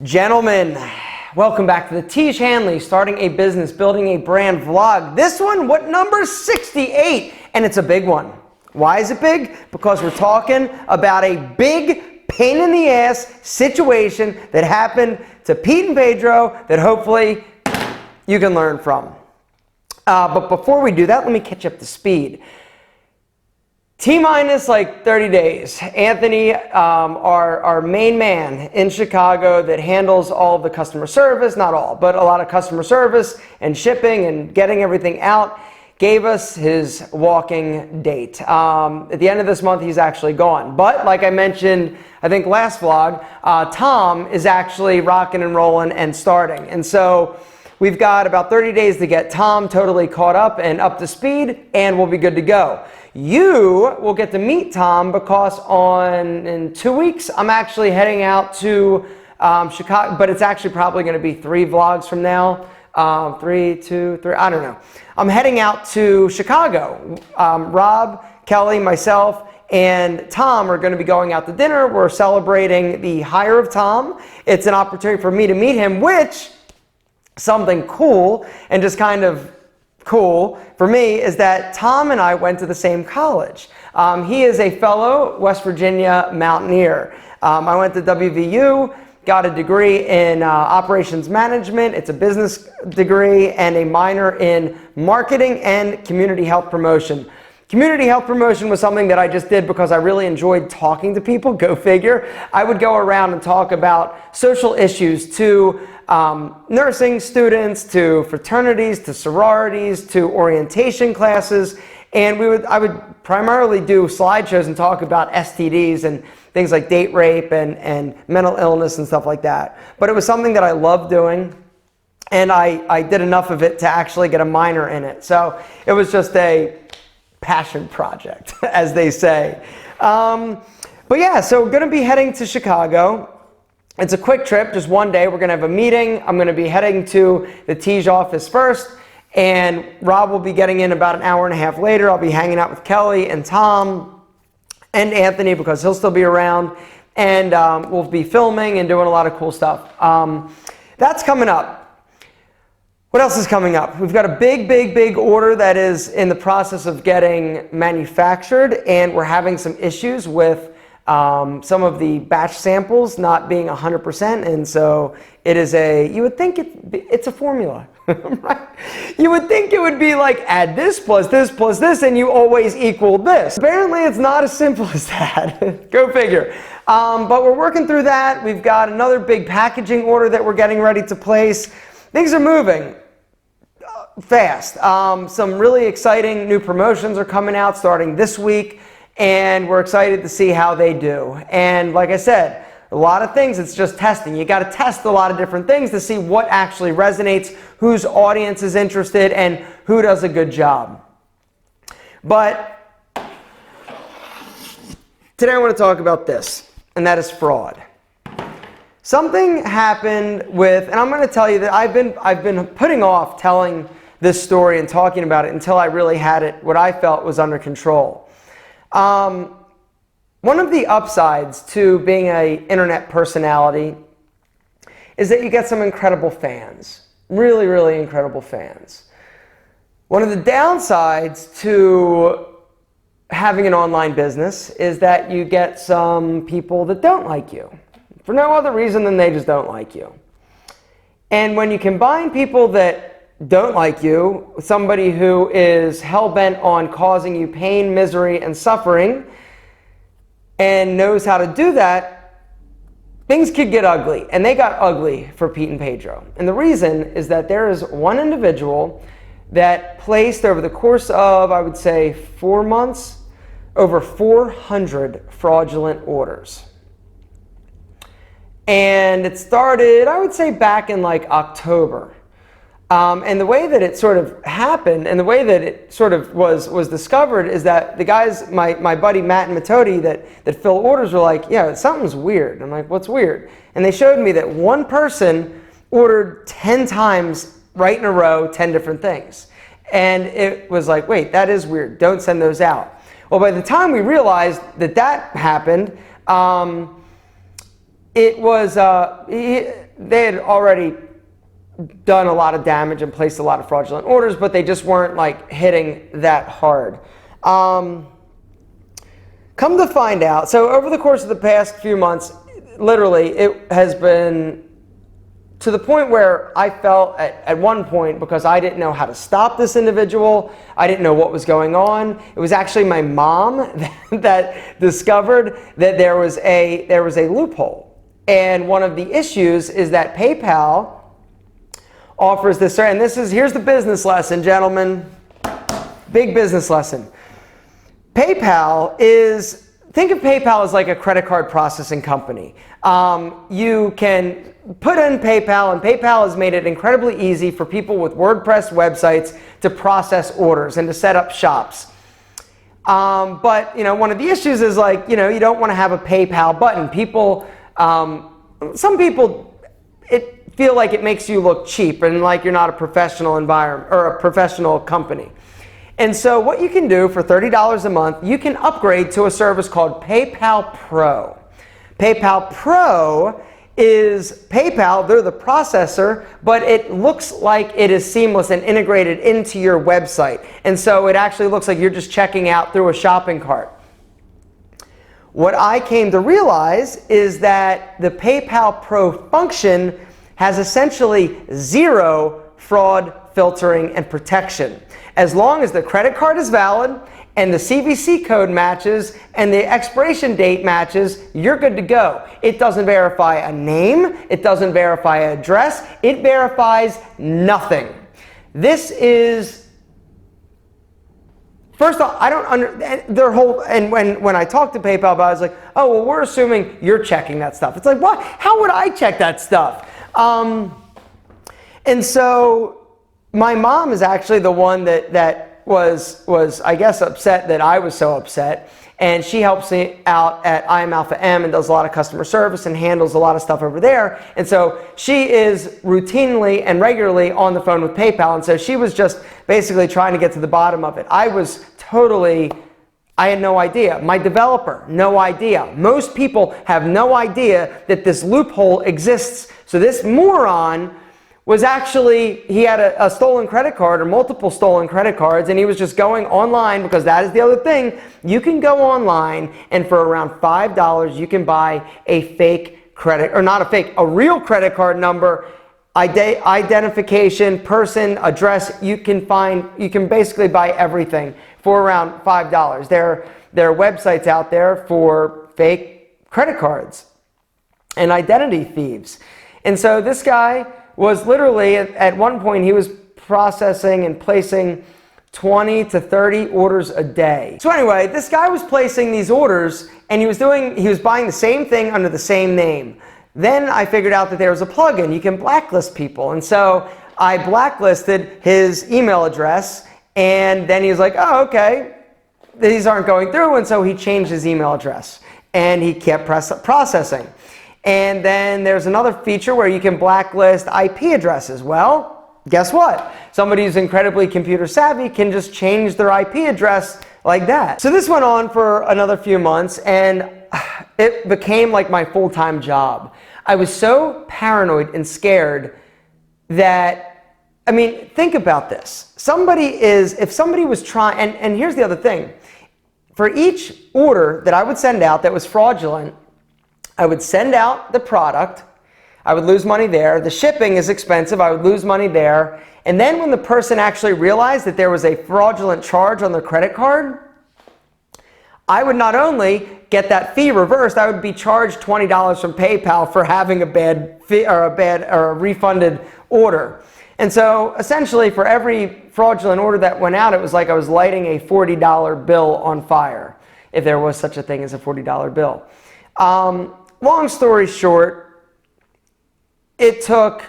Gentlemen, welcome back to the Tiege Hanley Starting a Business, Building a Brand vlog. This one, what, number 68? And it's a big one. Why is it big? Because we're talking about a big pain in the ass situation that happened to Pete and Pedro that hopefully you can learn from. But before we do that, let me catch you up to speed. T-minus like 30 days. Anthony, our main man in Chicago that handles all of the customer service, not all, but a lot of customer service and shipping and getting everything out, gave us his walking date. At the end of this month, he's actually gone. But like I mentioned, I think last vlog, Tom is actually rocking and rolling and starting. And so we've got about 30 days to get Tom totally caught up and up to speed, and we'll be good to go. You will get to meet Tom because in 2 weeks, I'm actually heading out to Chicago, but it's actually probably going to be 3 vlogs from now. 3, 2, 3, I don't know. I'm heading out to Chicago. Rob, Kelly, myself, and Tom are going to be going out to dinner. We're celebrating the hire of Tom. It's an opportunity for me to meet him, which something cool and just kind of cool for me is that Tom and I went to the same college. He is a fellow West Virginia Mountaineer. I went to WVU, got a degree in operations management. It's a business degree and a minor in marketing and community health promotion. Community health promotion was something that I just did because I really enjoyed talking to people, go figure. I would go around and talk about social issues to nursing students, to fraternities, to sororities, to orientation classes, and I would primarily do slideshows and talk about STDs and things like date rape and mental illness and stuff like that. But it was something that I loved doing, and I did enough of it to actually get a minor in it. So it was just a passion project, as they say. But yeah, so we're going to be heading to Chicago. It's a quick trip, just one day. We're going to have a meeting. I'm going to be heading to the Tiege office first, and Rob will be getting in about an hour and a half later. I'll be hanging out with Kelly and Tom and Anthony because he'll still be around, and we'll be filming and doing a lot of cool stuff. That's coming up. What else is coming up? We've got a big order that is in the process of getting manufactured, and we're having some issues with some of the batch samples not being 100%, and so it is you would think it's a formula, right? You would think it would be like add this plus this plus this and you always equal this. Apparently it's not as simple as that. Go figure. But we're working through that. We've got another big packaging order that we're getting ready to place. Things are moving fast. Some really exciting new promotions are coming out starting this week, and we're excited to see how they do. And like I said, a lot of things, it's just testing. You got to test a lot of different things to see what actually resonates, whose audience is interested, and who does a good job. But today I want to talk about this, and that is fraud. Something happened with, and I'm going to tell you that I've been putting off telling this story and talking about it until I really had it, what I felt was under control. One of the upsides to being an internet personality is that you get some incredible fans, really incredible fans. One of the downsides to having an online business is that you get some people that don't like you for no other reason than they just don't like you. And when you combine people that don't like you with somebody who is hell-bent on causing you pain, misery, and suffering, and knows how to do that, things could get ugly. And they got ugly for Pete and Pedro. And the reason is that there is one individual that placed over the course of, I would say, 4 months, over 400 fraudulent orders. And it started, I would say, back in like October. And the way that it sort of happened and the way that it sort of was discovered is that the guys, my buddy Matt and Matodi that fill orders were like, yeah, something's weird. I'm like, what's weird? And they showed me that one person ordered 10 times right in a row, 10 different things. And it was like, wait, that is weird. Don't send those out. Well, by the time we realized that happened, it was they had already done a lot of damage and placed a lot of fraudulent orders, but they just weren't like hitting that hard. Come to find out, so over the course of the past few months, literally, it has been to the point where I felt at one point, because I didn't know how to stop this individual, I didn't know what was going on. It was actually my mom that discovered that there was a loophole. And one of the issues is that PayPal offers this, and here's the business lesson, gentlemen. Big business lesson. Think of PayPal as like a credit card processing company. You can put in PayPal, and PayPal has made it incredibly easy for people with WordPress websites to process orders and to set up shops. But one of the issues is like, you don't want to have a PayPal button. Some people feel like it makes you look cheap and like you're not a professional environment or a professional company. And so what you can do for $30 a month, you can upgrade to a service called PayPal Pro. PayPal Pro is PayPal, they're the processor, but it looks like it is seamless and integrated into your website. And so it actually looks like you're just checking out through a shopping cart. What I came to realize is that the PayPal Pro function has essentially zero fraud filtering and protection. As long as the credit card is valid and the CVC code matches and the expiration date matches, you're good to go. It doesn't verify a name, it doesn't verify an address, it verifies nothing. This is, first off, I don't understand their whole, and when I talked to PayPal about it, I was like, oh, well, we're assuming you're checking that stuff. It's like, what? How would I check that stuff? And so my mom is actually the one that was I guess upset that I was so upset, and she helps me out at I Am Alpha M and does a lot of customer service and handles a lot of stuff over there. And so she is routinely and regularly on the phone with PayPal, and so she was just basically trying to get to the bottom of it. I had no idea. My developer, no idea. Most people have no idea that this loophole exists. So this moron was actually, he had a stolen credit card or multiple stolen credit cards, and he was just going online, because that is the other thing. You can go online, and for around $5 you can buy a fake credit, or not a fake, a real credit card number, identification, person, address. You can basically buy everything for around $5. There are websites out there for fake credit cards and identity thieves. And so this guy was literally, at one point, he was processing and placing 20 to 30 orders a day. So anyway, this guy was placing these orders, and he was buying the same thing under the same name. Then I figured out that there was a plugin. You can blacklist people. And so I blacklisted his email address, and then he was like, oh, okay, these aren't going through. And so he changed his email address, and he kept processing. And then there's another feature where you can blacklist IP addresses. Well, guess what? Somebody who's incredibly computer savvy can just change their IP address like that. So this went on for another few months, and it became like my full-time job. I was so paranoid and scared that, I mean, think about this. If somebody was trying, and here's the other thing. For each order that I would send out that was fraudulent, I would send out the product, I would lose money there. The shipping is expensive, I would lose money there. And then when the person actually realized that there was a fraudulent charge on their credit card, I would not only get that fee reversed, I would be charged $20 from PayPal for having a bad fee or a refunded order. And so essentially for every fraudulent order that went out, it was like I was lighting a $40 bill on fire, if there was such a thing as a $40 bill. Long story short, it took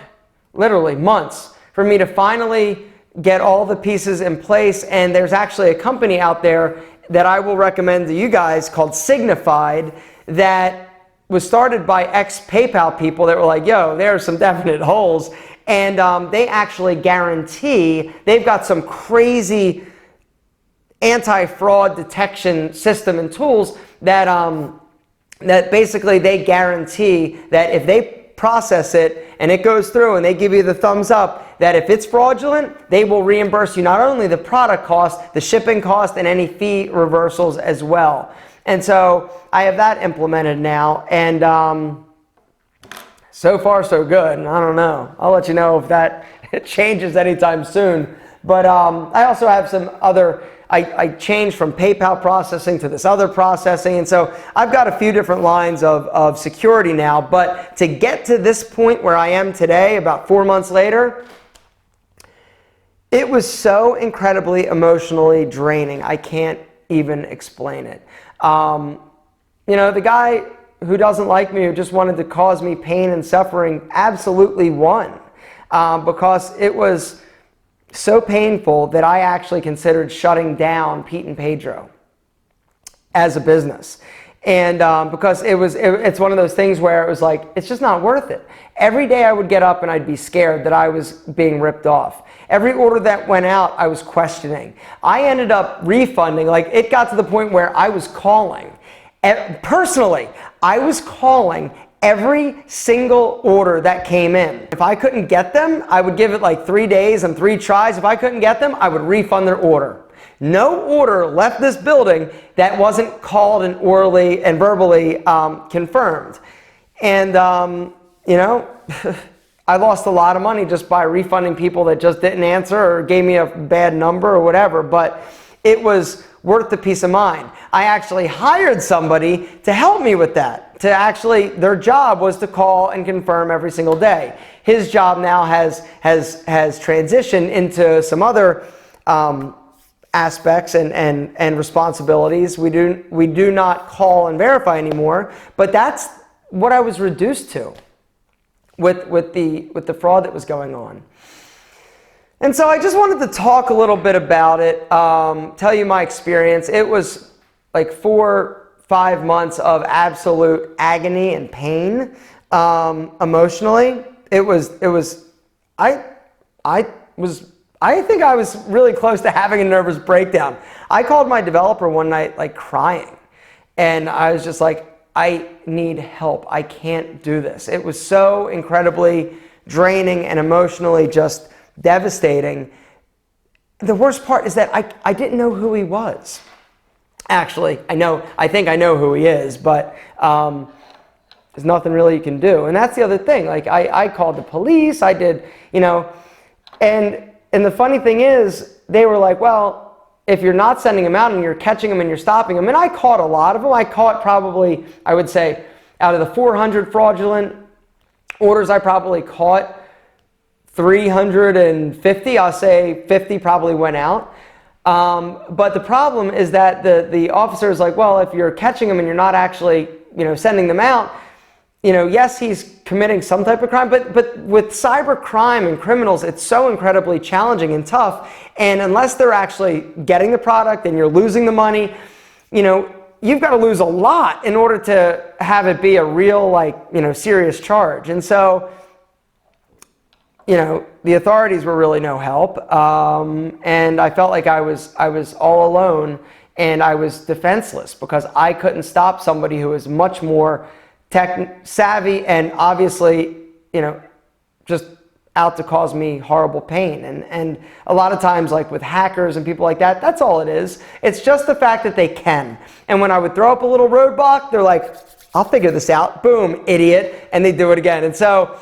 literally months for me to finally get all the pieces in place, and there's actually a company out there that I will recommend to you guys called Signified that was started by ex-PayPal people that were like, yo, there are some definite holes, and they actually guarantee, they've got some crazy anti-fraud detection system and tools that that basically they guarantee that if they process it and it goes through and they give you the thumbs up that if it's fraudulent, they will reimburse you not only the product cost, the shipping cost, and any fee reversals as well. And so I have that implemented now, and so far so good. I don't know. I'll let you know if that changes anytime soon. But I also have some other, I changed from PayPal processing to this other processing. And so I've got a few different lines of security now. But to get to this point where I am today, about 4 months later, it was so incredibly emotionally draining. I can't even explain it. You know, the guy who doesn't like me, who just wanted to cause me pain and suffering, absolutely won. Because it was so painful that I actually considered shutting down Pete and Pedro as a business. And because it's one of those things where it was like, it's just not worth it. Every day I would get up and I'd be scared that I was being ripped off. Every order that went out, I was questioning. I ended up refunding. Like, it got to the point where I was calling. Personally, I was calling every single order that came in. If I couldn't get them, I would give it like 3 days and 3 tries. If I couldn't get them, I would refund their order. No order left this building that wasn't called and orally and verbally confirmed. And, you know, I lost a lot of money just by refunding people that just didn't answer or gave me a bad number or whatever, but it was worth the peace of mind. I actually hired somebody to help me with that. Their job was to call and confirm every single day. His job now has transitioned into some other aspects and responsibilities. We do not call and verify anymore, but that's what I was reduced to with the fraud that was going on. And so I just wanted to talk a little bit about it, tell you my experience. It was like 4-5 months of absolute agony and pain, emotionally. I think I was really close to having a nervous breakdown. I called my developer one night like crying, and I was just like, I need help. I can't do this. It was so incredibly draining and emotionally just devastating. The worst part is that I didn't know who he was. Actually, I think I know who he is, but there's nothing really you can do. And that's the other thing. Like, I called the police, I did, you know, and the funny thing is, they were like, well, if you're not sending them out and you're catching them and you're stopping them, and I caught a lot of them. I caught probably, I would say, out of the 400 fraudulent orders, I probably caught 350. I'll say 50 probably went out. But the problem is that the officer is like, well, if you're catching them and you're not actually, you know, sending them out, you know, yes, he's committing some type of crime, but with cyber crime and criminals, it's so incredibly challenging and tough. And unless they're actually getting the product and you're losing the money, you know, you've got to lose a lot in order to have it be a real, like, you know, serious charge. And so, you know, the authorities were really no help. And I felt like I was all alone and I was defenseless because I couldn't stop somebody who was much more tech savvy and obviously, you know, just out to cause me horrible pain. And a lot of times, like with hackers and people like that, that's all it is. It's just the fact that they can. And when I would throw up a little roadblock, they're like, I'll figure this out. Boom, idiot. And they do it again. And so,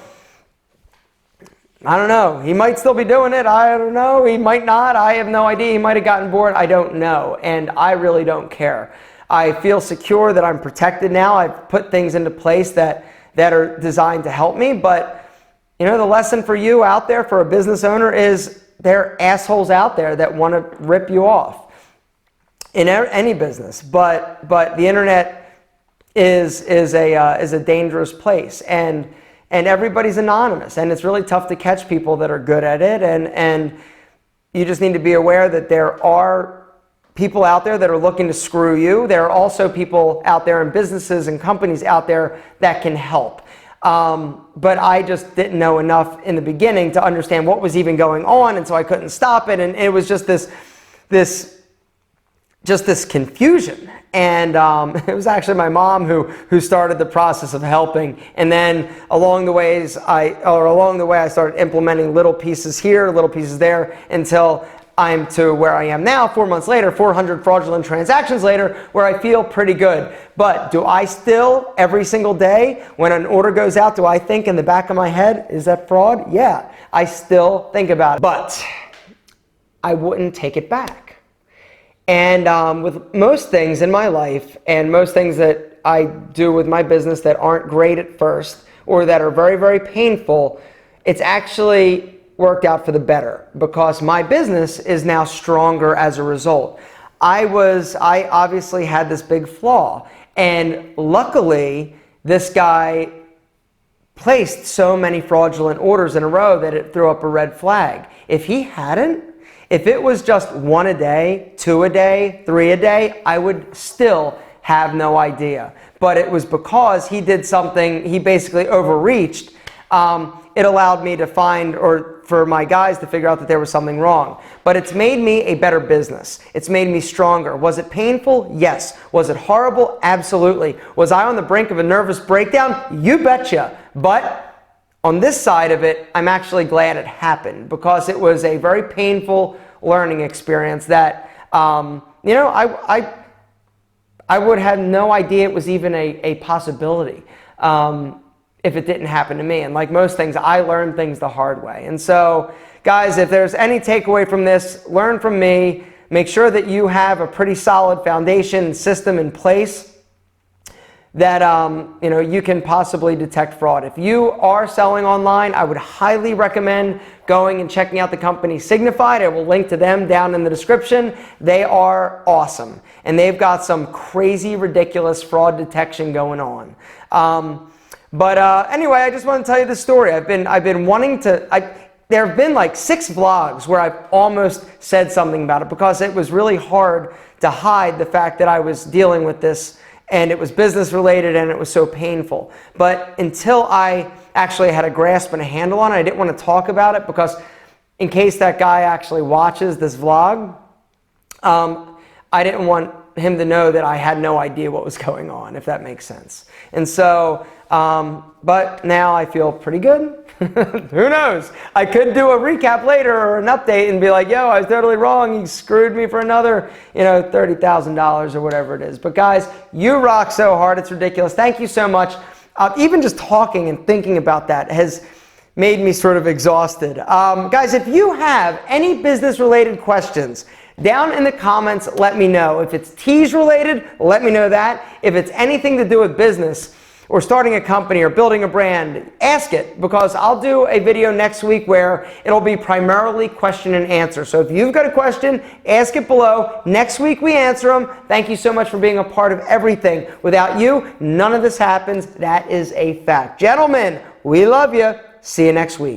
I don't know. He might still be doing it. I don't know. He might not. I have no idea. He might have gotten bored. I don't know. And I really don't care. I feel secure that I'm protected now. I've put things into place that are designed to help me. But, you know, the lesson for you out there, for a business owner, is there are assholes out there that want to rip you off in any business. But the internet is a dangerous place, and everybody's anonymous, and it's really tough to catch people that are good at it. And you just need to be aware that there are people out there that are looking to screw you. There are also people out there and businesses and companies out there that can help. But I just didn't know enough in the beginning to understand what was even going on, and so I couldn't stop it. And it was just this just this confusion. And it was actually my mom who started the process of helping. And then along the way, I started implementing little pieces here, little pieces there, until I'm to where I am now, 4 months later, 400 fraudulent transactions later, where I feel pretty good. But do I still, every single day, when an order goes out, do I think in the back of my head, is that fraud? Yeah, I still think about it. But I wouldn't take it back. And with most things in my life and most things that I do with my business that aren't great at first or that are very, very painful, it's actually worked out for the better because my business is now stronger as a result. I obviously had this big flaw, and luckily this guy placed so many fraudulent orders in a row that it threw up a red flag. If he hadn't, if it was just 1 a day, 2 a day, 3 a day, I would still have no idea. But it was because he did something, he basically overreached. It allowed me to find, or for my guys to figure out that there was something wrong. But it's made me a better business. It's made me stronger. Was it painful? Yes. Was it horrible? Absolutely. Was I on the brink of a nervous breakdown? You betcha. But on this side of it, I'm actually glad it happened because it was a very painful learning experience that, you know, I would have no idea it was even a possibility if it didn't happen to me. And like most things, I learned things the hard way. And so, guys, if there's any takeaway from this, learn from me. Make sure that you have a pretty solid foundation system in place that you know, you can possibly detect fraud. If you are selling online, I would highly recommend going and checking out the company Signified. I will link to them down in the description. They are awesome, and they've got some crazy, ridiculous fraud detection going on. Anyway, I just want to tell you the story. I've been wanting to. There have been like 6 vlogs where I've almost said something about it because it was really hard to hide the fact that I was dealing with this. And it was business related and it was so painful. But until I actually had a grasp and a handle on it, I didn't want to talk about it because in case that guy actually watches this vlog, I didn't want him to know that I had no idea what was going on, if that makes sense. And so, but now I feel pretty good. Who knows? I could do a recap later or an update and be like, yo, I was totally wrong. He screwed me for another, you know, $30,000 or whatever it is. But guys, you rock so hard. It's ridiculous. Thank you so much. Even just talking and thinking about that has made me sort of exhausted. Guys, if you have any business related questions, down in the comments, let me know. If it's Tiege related, let me know that. If it's anything to do with business or starting a company or building a brand, ask it, because I'll do a video next week where it'll be primarily question and answer. So if you've got a question, ask it below. Next week we answer them. Thank you so much for being a part of everything. Without you, none of this happens. That is a fact. Gentlemen, we love you. See you next week.